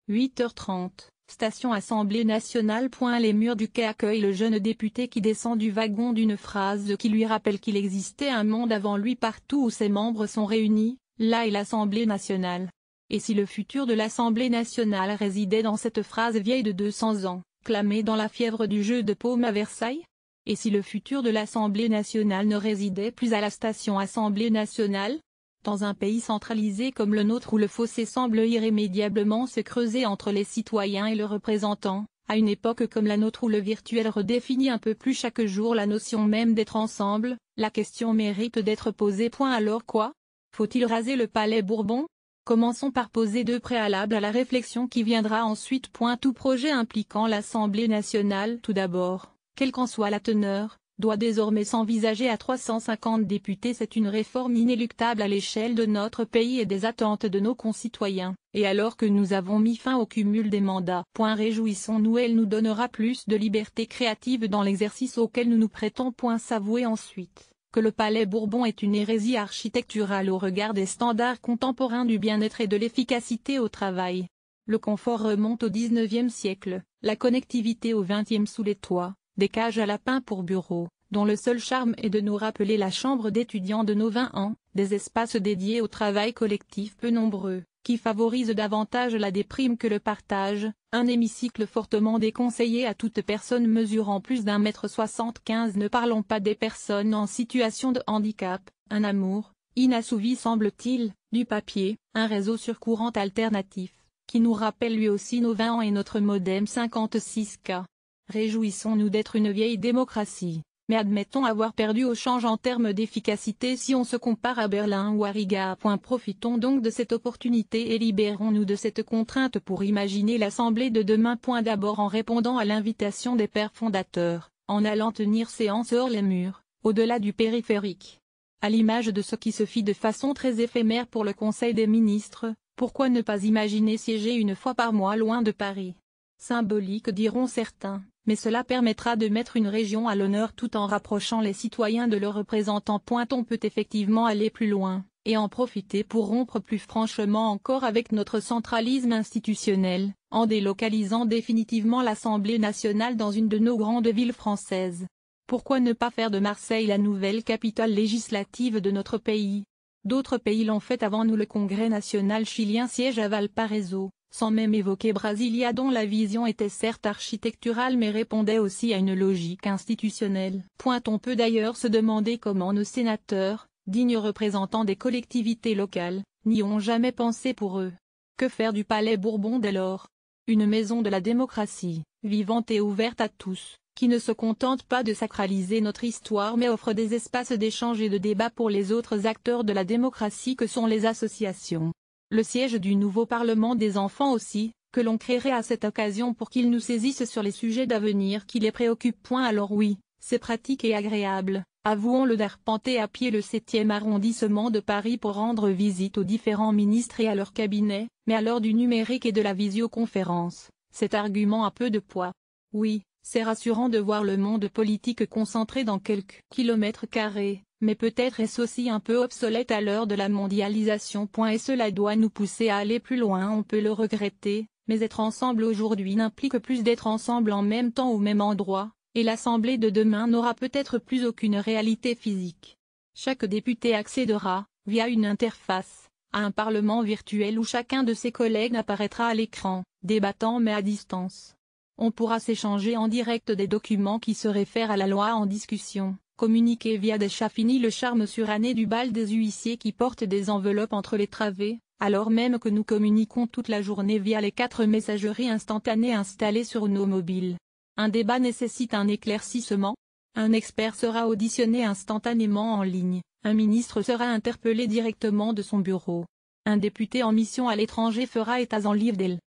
8h30, station Assemblée nationale. Les murs du quai accueillent le jeune député qui descend du wagon d'une phrase qui lui rappelle qu'il existait un monde avant lui partout où ses membres sont réunis, là est l'Assemblée nationale. Et si le futur de l'Assemblée nationale résidait dans cette phrase vieille de 200 ans, clamée dans la fièvre du jeu de paume à Versailles? Et si le futur de l'Assemblée nationale ne résidait plus à la station Assemblée nationale? Dans un pays centralisé comme le nôtre où le fossé semble irrémédiablement se creuser entre les citoyens et le représentant, à une époque comme la nôtre où le virtuel redéfinit un peu plus chaque jour la notion même d'être ensemble, la question mérite d'être posée. Alors quoi? Faut-il raser le palais Bourbon? Commençons par poser deux préalables à la réflexion qui viendra ensuite. Tout projet impliquant l'Assemblée nationale. Tout d'abord, quelle qu'en soit la teneur, doit désormais s'envisager à 350 députés. C'est une réforme inéluctable à l'échelle de notre pays et des attentes de nos concitoyens, et alors que nous avons mis fin au cumul des mandats. Réjouissons-nous, elle nous donnera plus de liberté créative dans l'exercice auquel nous nous prêtons. S'avouer ensuite que le palais Bourbon est une hérésie architecturale au regard des standards contemporains du bien-être et de l'efficacité au travail. Le confort remonte au XIXe siècle, la connectivité au XXe sous les toits, des cages à lapins pour bureaux, dont le seul charme est de nous rappeler la chambre d'étudiants de nos 20 ans, des espaces dédiés au travail collectif peu nombreux, qui favorisent davantage la déprime que le partage, un hémicycle fortement déconseillé à toute personne mesurant plus d'1,75 m. Ne parlons pas des personnes en situation de handicap, un amour, inassouvi semble-t-il, du papier, un réseau sur courant alternatif, qui nous rappelle lui aussi nos 20 ans et notre modem 56K. Réjouissons-nous d'être une vieille démocratie, mais admettons avoir perdu au change en termes d'efficacité si on se compare à Berlin ou à Riga. Profitons donc de cette opportunité et libérons-nous de cette contrainte pour imaginer l'Assemblée de demain. D'abord en répondant à l'invitation des pères fondateurs, en allant tenir séance hors les murs, au-delà du périphérique. À l'image de ce qui se fit de façon très éphémère pour le Conseil des ministres, pourquoi ne pas imaginer siéger une fois par mois loin de Paris? Symbolique diront certains, mais cela permettra de mettre une région à l'honneur tout en rapprochant les citoyens de leurs représentants. On peut effectivement aller plus loin, et en profiter pour rompre plus franchement encore avec notre centralisme institutionnel, en délocalisant définitivement l'Assemblée nationale dans une de nos grandes villes françaises. Pourquoi ne pas faire de Marseille la nouvelle capitale législative de notre pays? D'autres pays l'ont fait avant nous. Le Congrès national chilien siège à Valparaiso, sans même évoquer Brasilia dont la vision était certes architecturale mais répondait aussi à une logique institutionnelle. On peut d'ailleurs se demander comment nos sénateurs, dignes représentants des collectivités locales, n'y ont jamais pensé pour eux. Que faire du palais Bourbon dès lors? Une maison de la démocratie, vivante et ouverte à tous, qui ne se contente pas de sacraliser notre histoire mais offre des espaces d'échange et de débat pour les autres acteurs de la démocratie que sont les associations. Le siège du nouveau Parlement des enfants aussi, que l'on créerait à cette occasion pour qu'ils nous saisissent sur les sujets d'avenir qui les préoccupent. Alors oui, c'est pratique et agréable, avouons-le, d'arpenter à pied le 7e arrondissement de Paris pour rendre visite aux différents ministres et à leurs cabinets, mais à l'heure du numérique et de la visioconférence, cet argument a peu de poids. Oui, c'est rassurant de voir le monde politique concentré dans quelques kilomètres carrés, mais peut-être est-ce aussi un peu obsolète à l'heure de la mondialisation. Et cela doit nous pousser à aller plus loin. On peut le regretter, mais être ensemble aujourd'hui n'implique plus d'être ensemble en même temps au même endroit, et l'Assemblée de demain n'aura peut-être plus aucune réalité physique. Chaque député accédera, via une interface, à un parlement virtuel où chacun de ses collègues apparaîtra à l'écran, débattant mais à distance. On pourra s'échanger en direct des documents qui se réfèrent à la loi en discussion, communiquer via des chats. Fini le charme suranné du bal des huissiers qui portent des enveloppes entre les travées, alors même que nous communiquons toute la journée via les 4 messageries instantanées installées sur nos mobiles. Un débat nécessite un éclaircissement. Un expert sera auditionné instantanément en ligne, un ministre sera interpellé directement de son bureau. Un député en mission à l'étranger fera état en live d'elle.